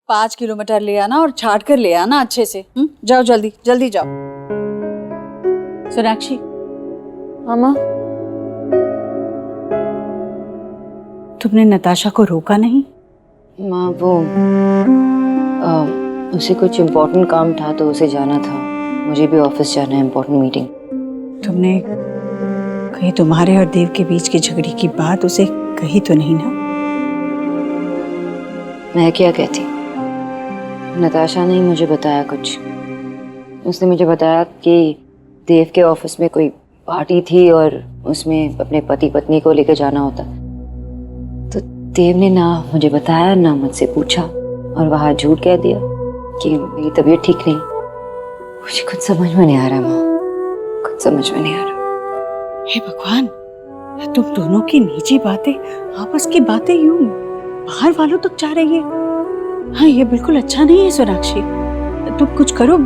5 kilo मटर ले आना और छाट कर ले आना अच्छे से। जाओ जल्दी जल्दी जाओ। सोनाक्षी। मामा, तुमने नताशा को रोका नहीं? माँ वो उसे कुछ इम्पोर्टेंट काम था तो उसे जाना था। मुझे भी ऑफिस जाना है, इम्पोर्टेंट मीटिंग। तुमने कहीं तुम्हारे और देव के बीच की झगड़े की बात उसे कही तो नहीं ना? मैं क्या कहती, नताशा ने मुझे बताया कुछ। उसने मुझे बताया कि देव के ऑफिस में कोई पार्टी थी और उसमें अपने पति पत्नी को लेकर जाना होता। तो देव ने ना मुझे बताया ना मुझसे पूछा और वहां झूठ कह दिया कि मेरी तबीयत ठीक नहीं। मुझे कुछ समझ में नहीं आ रहा माँ, कुछ समझ में नहीं आ रहा। हे भगवान, तुम दोनों की निजी बातें, आपस की बातें यूं बाहर वालों तक जा रही है। हाँ, ये बिल्कुल अच्छा नहीं है सोनाक्षी। तुम कुछ करो,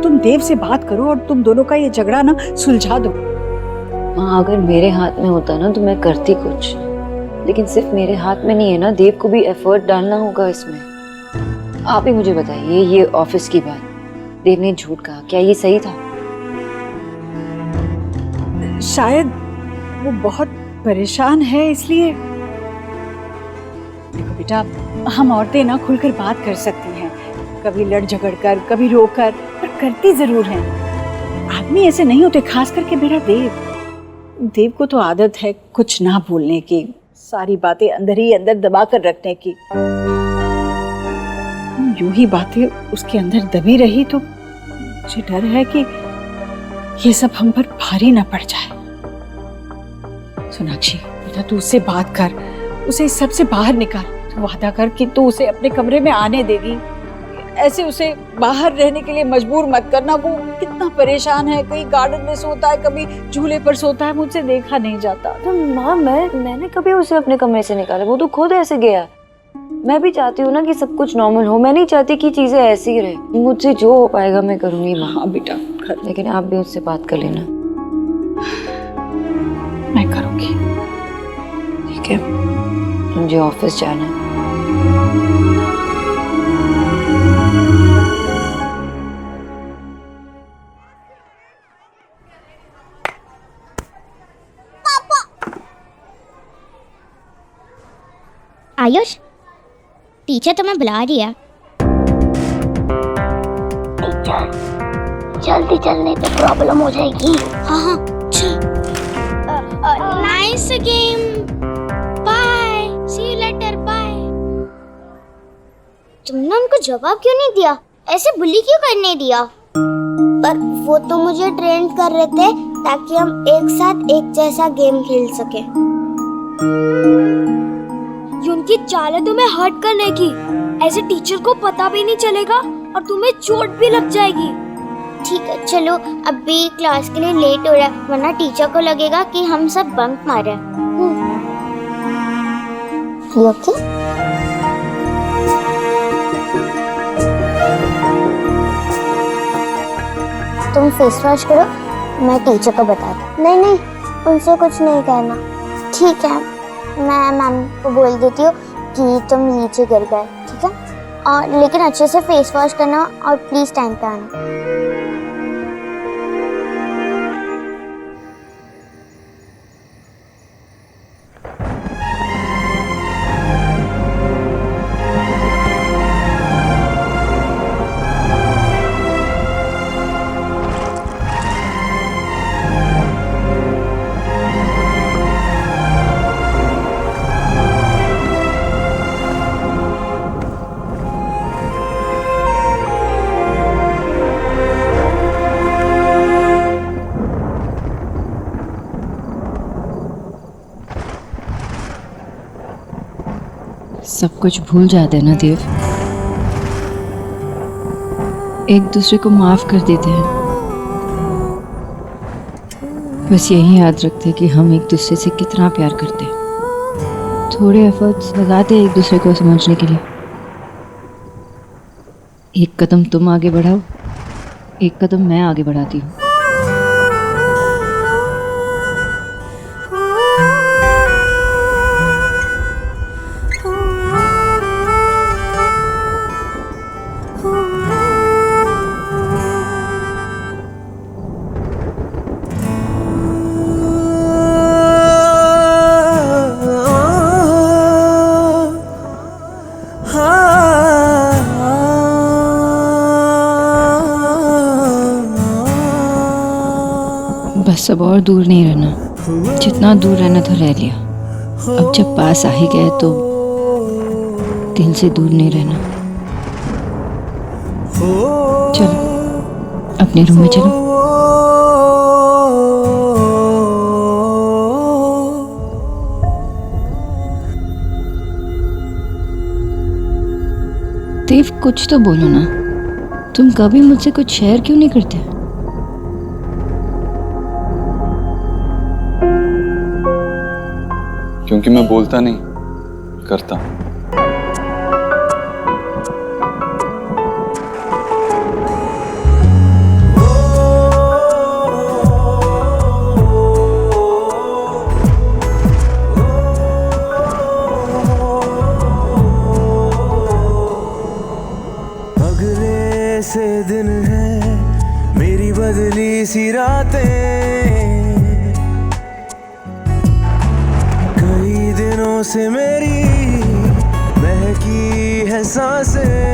तुम देव से बात करो और तुम दोनों का ये झगड़ा ना सुलझा दो। माँ, अगर मेरे हाथ में होता ना तो मैं करती कुछ, लेकिन सिर्फ मेरे हाथ में नहीं है ना। देव को भी एफर्ट डालना होगा इसमें। आप ही मुझे बताइए, ये ऑफिस की बात, देव ने झूठ कहा, क्या ये सही था? शायद वो बहुत परेशान है इसलिए। देखो बेटा, हम औरतें ना खुलकर बात कर सकती हैं, कभी लड़ झगड़ कर, कभी रोकर, पर करती जरूर हैं। आदमी ऐसे नहीं होते, खास करके मेरा देव को तो आदत है कुछ ना बोलने की, सारी बातें अंदर ही अंदर दबा कर रखने की। यूं ही बातें उसके अंदर दबी रही तो मुझे डर है कि ये सब हम पर भारी ना पड़ जाए। सोनाक्षी बेटा, तू उससे बात कर, उसे इस सब से बाहर निकाल। तू वादा कर कि तू उसे अपने कमरे में आने देगी। ऐसे उसे बाहर रहने के लिए मजबूर मत करना। वो कितना परेशान है, कहीं गार्डन में सोता है, कभी झूले पर सोता है, मुझसे देखा नहीं जाता। तो माँ, मैंने कभी उसे अपने कमरे से निकाला? वो तो खुद ऐसे गया। मैं भी चाहती हूँ ना कि सब कुछ नॉर्मल हो। मैं नहीं चाहती कि चीजें ऐसी ही रहे। मुझसे जो हो पाएगा मैं करूंगी माँ। हाँ बेटा, लेकिन आप भी उससे बात कर लेना। मैं करूंगी। ठीक है, मुझे ऑफिस जाना है। आयुष, टीचर तुम्हें बुला रही है। टीचर, जल्दी चलने पे प्रॉब्लम हो जाएगी। हाँ, चल। Nice game, bye, see you later, bye. तुमने उनको जवाब क्यों नहीं दिया? ऐसे बुली क्यों करने दिया? पर वो तो मुझे ट्रेन कर रहे थे ताकि हम एक साथ एक जैसा गेम खेल सके। ये उनकी चाल है तुम्हें हर्ट करने की। ऐसे टीचर को पता भी नहीं चलेगा और तुम्हें चोट भी लग जाएगी। ठीक है, चलो अभी क्लास के लिए लेट हो रहा है, वरना टीचर को लगेगा कि हम सब बंक मारे। ओके? तुम फेस वॉश करो, मैं टीचर को बता दूँ। नहीं नहीं, उनसे कुछ नहीं कहना। ठीक है, मैं मैम को बोल देती हूँ कि तुम नीचे गिर गए, ठीक है? और लेकिन अच्छे से फेस वॉश करना और प्लीज टाइम पे आना। सब कुछ भूल जाते हैं ना देव, एक दूसरे को माफ कर देते हैं। बस यही याद रखते कि हम एक दूसरे से कितना प्यार करते हैं। थोड़े एफर्ट्स लगाते हैं एक दूसरे को समझने के लिए। एक कदम तुम आगे बढ़ाओ, एक कदम मैं आगे बढ़ाती हूँ। बस अब और दूर नहीं रहना, जितना दूर रहना था रह लिया। अब जब पास आ ही गए तो दिल से दूर नहीं रहना। चलो अपने रूम में चलो। देव कुछ तो बोलो ना, तुम कभी मुझसे कुछ शेयर क्यों नहीं करते? क्योंकि मैं बोलता नहीं, करता। अगले से दिन है मेरी बदली सी रातें, कई दिनों से मेरी महकी है सांसें,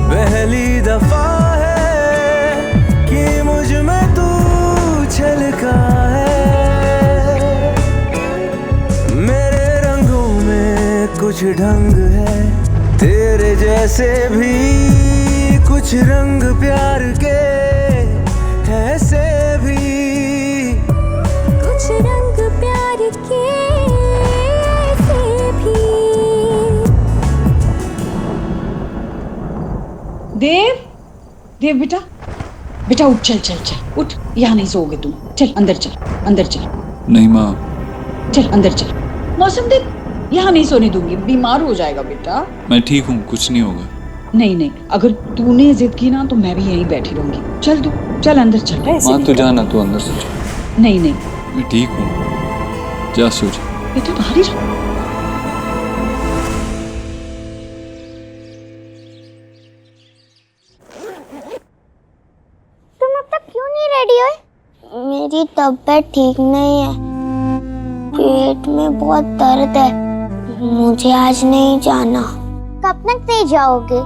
पहली दफा है कि मुझ में तू छलका है, मेरे रंगों में कुछ ढंग है, तेरे जैसे भी कुछ रंग प्यार के ऐसे भी, कुछ रंग प्यार के ऐसे भी। देव, देव बेटा, बेटा उठ, चल चल चल उठ, यहाँ नहीं सोओगे तुम। चल अंदर चल, अंदर चल। नहीं माँ। चल अंदर चल। मौसम देख, यहाँ नहीं सोने दूंगी, बीमार हो जाएगा बेटा। मैं ठीक हूँ, कुछ नहीं होगा। नहीं नहीं, अगर तूने जिद की ना तो मैं भी यहीं बैठी रहूंगी। चल तू, चल अंदर चल। ऐसे माँ नहीं तू कर- जाना, तू अंदर से जा। नहीं नहीं मैं ठीक हूँ, जा सो जा। बेटा बाहर ही रहो। तुम अब तक क्यों नहीं रेडी हुए? मेरी तबीयत ठीक नहीं है, पेट में बहुत दर्द है, मुझे आज नहीं जाना। कब तक नहीं जाओगे?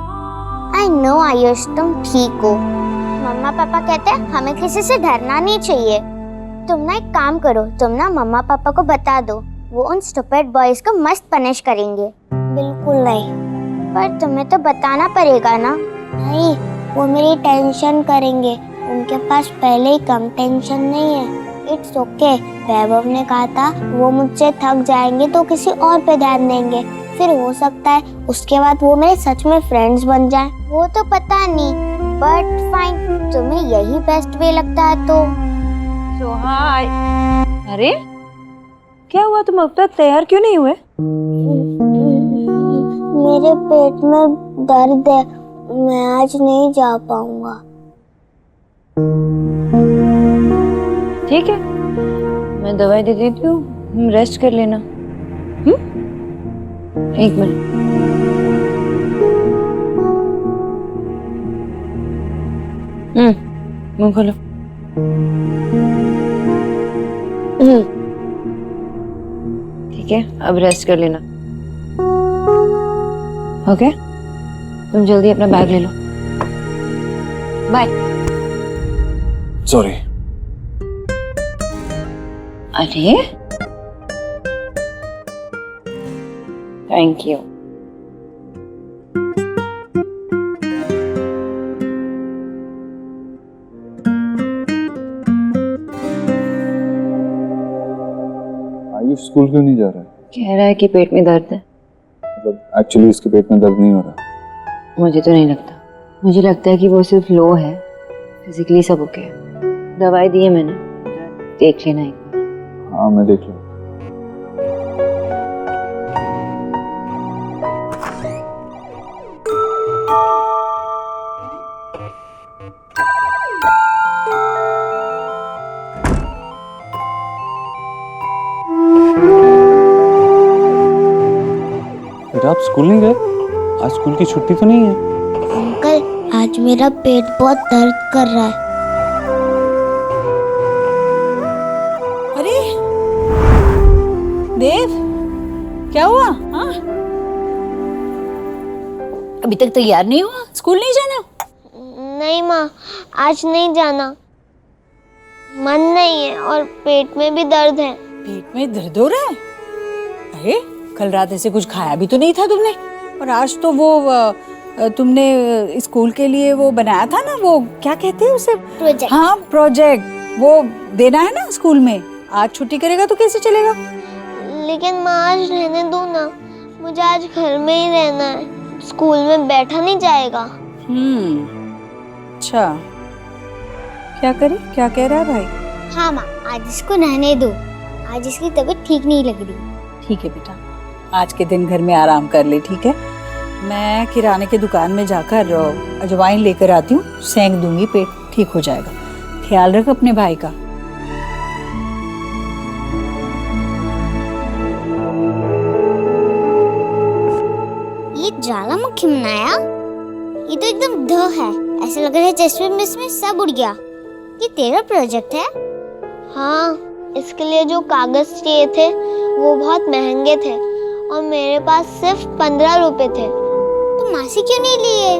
आई नो आयुष, तुम ठीक हो। मम्मा पापा कहते हैं हमें किसी से डरना नहीं चाहिए। तुम ना एक काम करो, तुम ना मम्मा पापा को बता दो, वो उन स्टूपिड बॉयज को मस्त पनिश करेंगे। बिल्कुल नहीं, पर तुम्हें तो बताना पड़ेगा ना। नहीं, वो मेरी टेंशन करेंगे, उनके पास पहले ही कम टेंशन नहीं है। It's okay. वैभव ने कहा था वो मुझसे थक जाएंगे तो किसी और पे ध्यान देंगे, फिर हो सकता है उसके बाद वो मेरे सच में फ्रेंड्स बन जाएं। वो तो पता नहीं, बट फाइन, तुम्हें यही बेस्ट वे लगता है तो। हाय। अरे क्या हुआ, तुम अब तक तैयार क्यों नहीं हुए? मेरे पेट में दर्द है, मैं आज नहीं जा पाऊंगा। ठीक है, मैं दवाई दे देती हूँ, रेस्ट कर लेना। एक मिनट। मुंह खोलो। ठीक है, अब रेस्ट कर लेना। ओके, तुम जल्दी अपना बैग ले लो। बाय। सॉरी। अरे थैंक यू। आयुष स्कूल क्यों नहीं जा रहा है? कह रहा है कि पेट में दर्द है। मतलब एक्चुअली इसके पेट में दर्द नहीं हो रहा। मुझे तो नहीं लगता, मुझे लगता है कि वो सिर्फ लो है, फिजिकली सब ओके है। दवाई दी है मैंने, देख लेना एक बार। हाँ मैं देख लूँ। बेटा आप स्कूल नहीं गए? आज स्कूल की छुट्टी तो नहीं है? अंकल, आज मेरा पेट बहुत दर्द कर रहा है। अरे देव, क्या हुआ? हाँ, अभी तक तैयार नहीं हुआ? स्कूल नहीं जाना? नहीं माँ, आज नहीं जाना। मन नहीं है और पेट में भी दर्द है। पेट में दर्द हो रहा है? अरे कल रात ऐसे कुछ खाया भी तो नहीं था तुमने। और आज तो वो तुमने स्कूल के लिए वो बनाया था ना, वो क्या कहते हैं उसे? प्रोजेक्ट। हाँ प्रोजेक्ट, वो देना है ना स्कूल में। आज छुट्टी करेगा तो कैसे चलेगा? लेकिन माँ आज रहने दो ना, मुझे आज घर में ही रहना है, स्कूल में बैठा नहीं जाएगा। अच्छा क्या करे, क्या कह रहा है भाई? हाँ माँ, आज इसको रहने दो, आज इसकी तबीयत ठीक नहीं लग रही। ठीक है बेटा, आज के दिन घर में आराम कर ले, ठीक है? मैं किराने की दुकान में जाकर अजवाइन लेकर आती हूँ, सेंक दूंगी, पेट ठीक हो जाएगा। ख्याल रख अपने भाई का। ये ज्वालामुखी बनाया, ये तो एकदम ध है, ऐसा लग रहा है जैसे इसमें सब उड़ गया। ये तेरा प्रोजेक्ट है? हाँ, इसके लिए जो कागज चाहिए थे वो बहुत महंगे थे और मेरे पास सिर्फ 15 रुपए थे। तो माँ से क्यों नहीं लिए?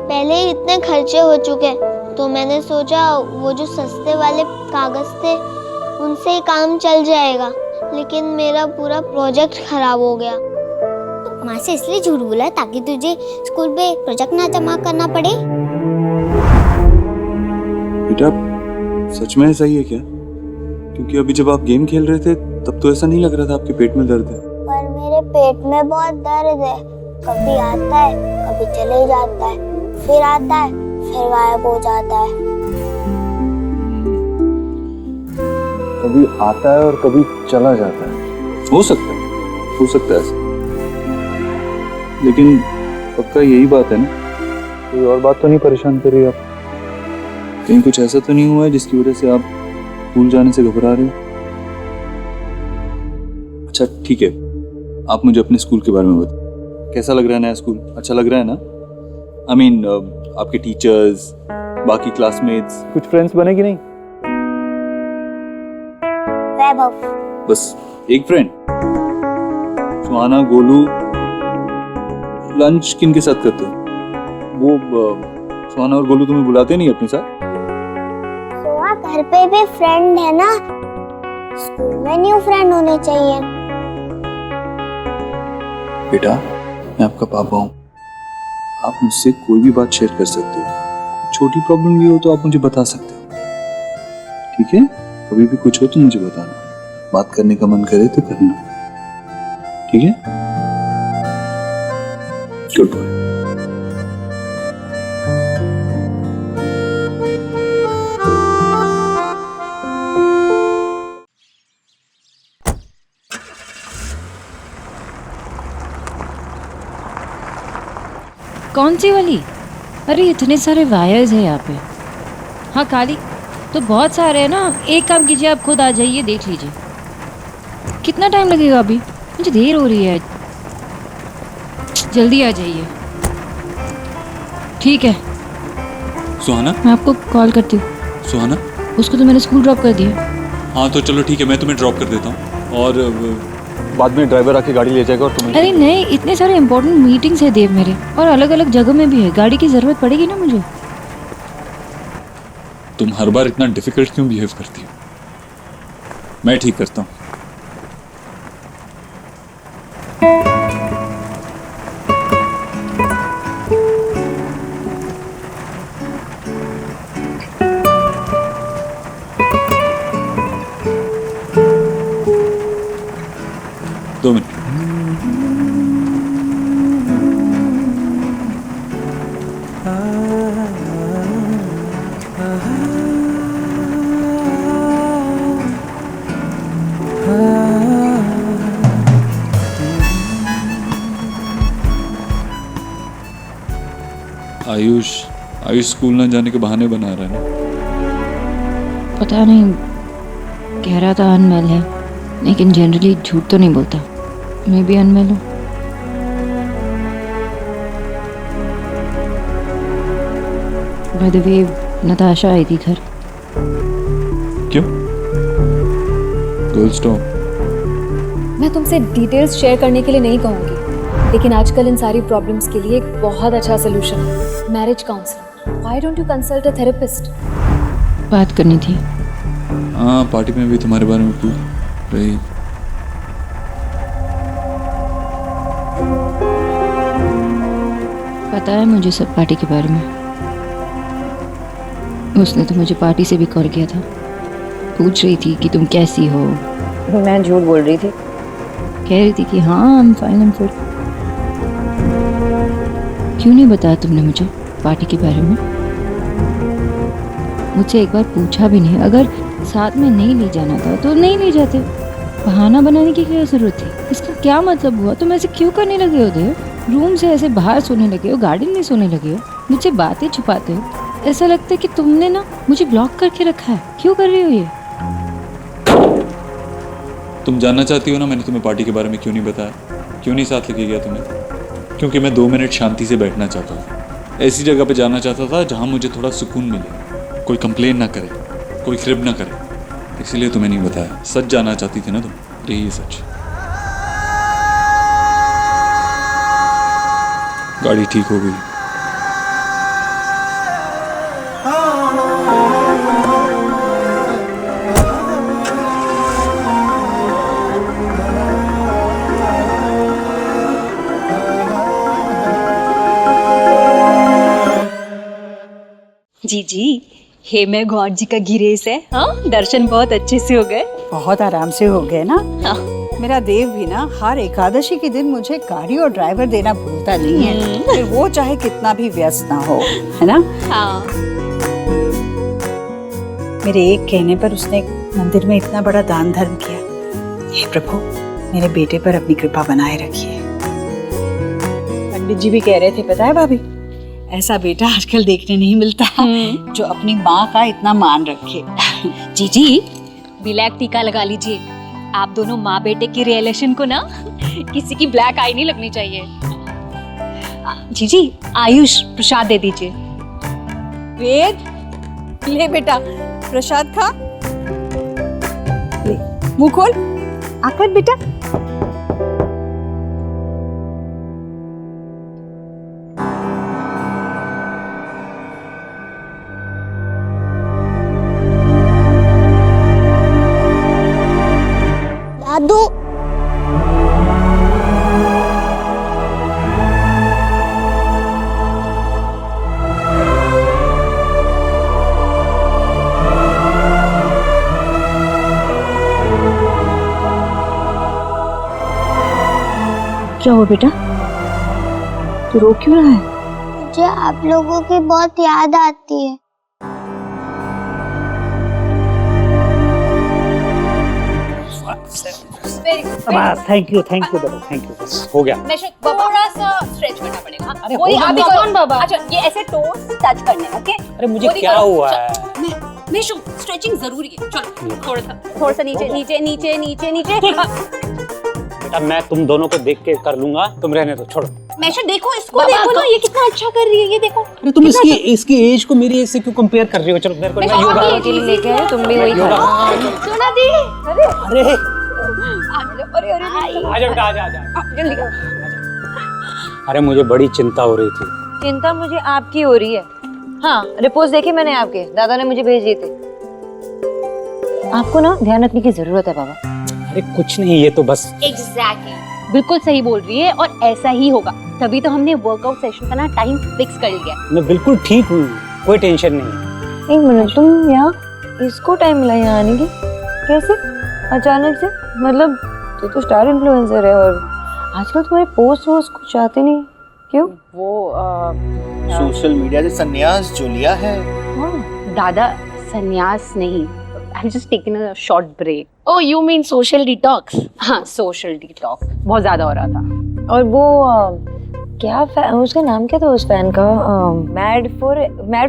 पहले ही इतने खर्चे हो चुके, तो मैंने सोचा वो जो सस्ते वाले कागज थे उनसे ही काम चल जाएगा, लेकिन मेरा पूरा प्रोजेक्ट खराब हो गया। तो माँ से इसलिए झूठ बोला ताकि तुझे स्कूल पे प्रोजेक्ट ना जमा करना पड़े। बेटा सच में ऐसा ही है क्या? क्योंकि अभी जब आप गेम खेल रहे थे तब तो ऐसा नहीं लग रहा था आपके पेट में दर्द है। पर मेरे पेट में बहुत दर्द है, कभी आता है कभी चले जाता है, फिर आता है फिर गायब हो जाता है। कभी आता है और कभी चला जाता है। हो सकता है ऐसा, लेकिन पक्का यही बात है ना? कोई और बात तो नहीं परेशान कर रही आप? कहीं कुछ ऐसा तो नहीं हुआ है जिसकी वजह से आप स्कूल जाने से घबरा रहे हो? अच्छा ठीक है, आप मुझे अपने स्कूल के बारे में बताओ। कैसा लग रहा है नया स्कूल? अच्छा लग रहा है ना? I mean, आपके टीचर्स, बाकी क्लासमेट्स, कुछ फ्रेंड्स बने कि नहीं? वैभव। बस एक फ्रेंड? सुहाना, गोलू। लंच किन के साथ करते हो? वो सुहाना और गोलू तुम्हें बुलाते नहीं अपने साथ? सोहा घर पे भी फ्रेंड है ना, स्कूल में न्यू फ्रेंड होने चाहिए। बेटा मैं आपका पापा हूँ, आप मुझसे कोई भी बात शेयर कर सकते हो। छोटी प्रॉब्लम भी हो तो आप मुझे बता सकते हो, ठीक है? कभी भी कुछ हो तो मुझे बताना, बात करने का मन करे तो करना, ठीक है? Good boy. कौन सी वाली? अरे इतने सारे वायर्स हैं यहाँ पे। हाँ काली तो बहुत सारे हैं ना, एक काम कीजिए आप खुद आ जाइए, देख लीजिए। कितना टाइम लगेगा? अभी मुझे देर हो रही है, जल्दी आ जाइए। ठीक है सुहाना, मैं आपको कॉल करती हूँ। सुहाना, उसको तो मैंने स्कूल ड्रॉप कर दिया। हाँ तो चलो ठीक है, मैं तुम्हें ड्रॉप कर देता हूँ और बाद में ड्राइवर आके गाड़ी ले जाएगा और तुम्हें। अरे नहीं, इतने सारे इंपॉर्टेंट मीटिंग्स है देव मेरे, और अलग अलग जगह में भी है, गाड़ी की जरूरत पड़ेगी ना मुझे। तुम हर बार इतना डिफिकल्ट क्यों बिहेव करती हो? मैं ठीक करता हूँ। दो मिनट। आयुष स्कूल ना जाने के बहाने बना रहा है ना? पता नहीं, कह रहा था अनवेल है, लेकिन जनरली झूठ तो नहीं बोलता। मैं भी अनवेल हूँ। बाय द वे नताशा आई थी घर। क्यों? Girls talk. मैं तुमसे डिटेल्स शेयर करने के लिए नहीं कहूँगी, लेकिन आजकल इन सारी प्रॉब्लम्स के लिए एक बहुत अच्छा सोल्यूशन है, marriage counselling. Why don't you consult a therapist? बात करनी थी। हाँ, पार्टी में भी तुम्हारे बारे में पूछ रही। पता है मुझे सब पार्टी के बारे में। उसने तो मुझे पार्टी से भी कॉल किया था, पूछ रही थी कि तुम कैसी हो। मैं झूठ बोल रही थी। कह रही थी कि हाँ I am fine, I am good. क्यों नहीं बताया तुमने मुझे पार्टी के बारे में? मुझे एक बार पूछा भी नहीं। अगर साथ में नहीं ले जाना था तो नहीं ले जाते। बहाना बनाने की क्या जरूरत थी? इसका क्या मतलब हुआ? तुम ऐसे क्यों करने लगे हो देव? रूम से ऐसे बाहर सोने लगे हो, गार्डन में सोने लगे हो, मुझे बातें छुपाते हो। ऐसा लगता है कि तुमने ना मुझे ब्लॉक करके रखा है। क्यों कर रही हो ये? तुम जानना चाहती हो ना मैंने तुम्हें पार्टी के बारे में क्यों नहीं बताया, क्यों नहीं साथ लेके गया तुम्हें? क्योंकि मैं 2 मिनट शांति से बैठना चाहता था। ऐसी जगह पे जाना चाहता था जहाँ मुझे थोड़ा सुकून मिले, कोई कंप्लेन ना करे, कोई खिरब ना करे। इसीलिए तुम्हें नहीं बताया। सच जानना चाहती थी ना तुम, यही है सच। गाड़ी ठीक हो गई। जी हे मैं गॉड जी का गिरेस है। हाँ, दर्शन बहुत अच्छे से हो गए। बहुत आराम से हो गए ना। हाँ। मेरा देव भी ना हर एकादशी के दिन मुझे गाड़ी और ड्राइवर देना भूलता नहीं है, फिर वो चाहे कितना भी व्यस्त ना हो, है ना? हाँ। मेरे एक कहने पर उसने मंदिर में इतना बड़ा दान धर्म किया। हे प्रभु, मेरे बेटे पर अपनी कृपा बनाए रखिए। पंडित जी भी कह रहे थे, पता है भाभी, ऐसा बेटा आजकल देखने नहीं मिलता जो अपनी माँ का इतना मान रखे। जी ब्लैक टीका लगा लीजिए। आप दोनों माँ बेटे की रिलेशन को ना किसी की ब्लैक आई नहीं लगनी चाहिए। जी आयुष प्रसाद दे दीजिए। वेद, ले बेटा प्रसाद खा। ले, मुंह खोल, आकर बेटा। दादू, क्या हुआ बेटा? तू रो क्यों रहा है? मुझे आप लोगों की बहुत याद आती है। थैंक यू बेटा, थैंक यू। हो गया। थोड़ा सा स्ट्रेच करना पड़ेगा। अरे वही होगा आप ना। कौन बाबा? अच्छा ये ऐसे टोस टच करने, ओके? अरे मुझे क्या हुआ है? मैं स्ट्रेचिंग जरूरी है। चलो थोड़ा सा नीचे नीचे नीचे नीचे नीचे। बेटा मैं तुम दोनों को देख के कर लूंगा, तुम रहने दो, छोड़ो। मैशा देखो इसको, देखो ना ये कितना अच्छा कर रही है, ये देखो। अरे तुम इसकी एज को मेरी एज से क्यों कंपेयर कर रही हो? चलो मेरे को मैं योगा के लिए लेके आए, तुम भी वही करो। सुना दी? अरे अरे आजा बेटा, आजा जल्दी करो। अरे मुझे बड़ी चिंता हो रही थी। चिंता मुझे आपकी हो रही है। हाँ, रिपोर्ट्स देखे मैंने आपके, दादा ने मुझे भेज दिए थे। आपको ना ध्यान रखने की जरूरत है बाबा। अरे कुछ नहीं, ये तो बस एग्जैक्टली बिल्कुल सही बोल रही है, और ऐसा ही होगा। तभी तो हमने वर्कआउट सेशन का ना टाइम फिक्स कर लिया। मैं बिल्कुल ठीक हूँ, कोई टेंशन नहीं। एक मिनट, तुम यहाँ इसको टाइम मिला यहाँ आने की? कैसे अचानक से? मतलब तू तो स्टार इन्फ्लुएंसर है और आजकल तुम्हारे पोस्ट वोस्ट कुछ आते नहीं, क्यों? वो सोशल मीडिया से संन्यास जो लिया है। दादा संन्यास नहीं, I'm just taking a short break. Oh, you mean social detox? हाँ, social detox. बहुत ज़्यादा हो रहा था। और वो क्या उसका नाम क्या था उस फैन का? Mad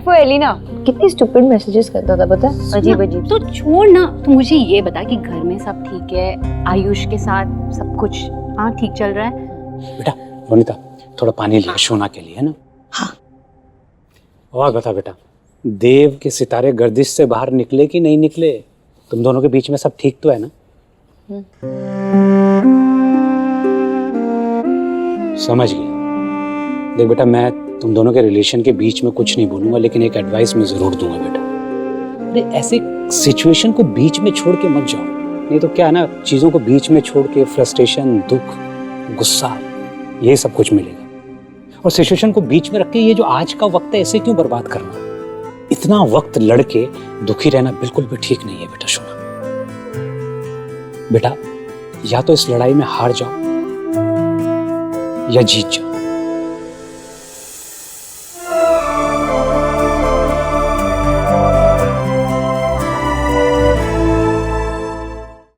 for Elina. कितनी स्टूपिड मैसेजेस करता था, पता है? अजीब अजीब। तो छोड़ ना, तू मुझे ये बता कि घर में सब ठीक है? आयुष के साथ सब कुछ हाँ ठीक चल रहा है? बेटा वनिता थोड़ा पानी लिया शोना के लिए, है ना? हाँ। और बता बेटा, देव के सितारे गर्दिश से बाहर निकले कि नहीं निकले? तुम दोनों के बीच में सब ठीक तो है ना? समझ गया। देख बेटा, मैं तुम दोनों के रिलेशन के बीच में कुछ नहीं बोलूंगा, लेकिन एक एडवाइस मैं जरूर दूंगा बेटा। अरे ऐसे सिचुएशन को बीच में छोड़ के मत जाओ, नहीं तो क्या है ना, चीजों को बीच में छोड़ के फ्रस्ट्रेशन, दुख, गुस्सा, ये सब कुछ मिलेगा। और सिचुएशन को बीच में रख के ये जो आज का वक्त है इसे क्यों बर्बाद करना? इतना वक्त लड़के दुखी रहना बिल्कुल भी ठीक नहीं है बेटा। सुना बेटा, या तो इस लड़ाई में हार जाओ या जीत जाओ।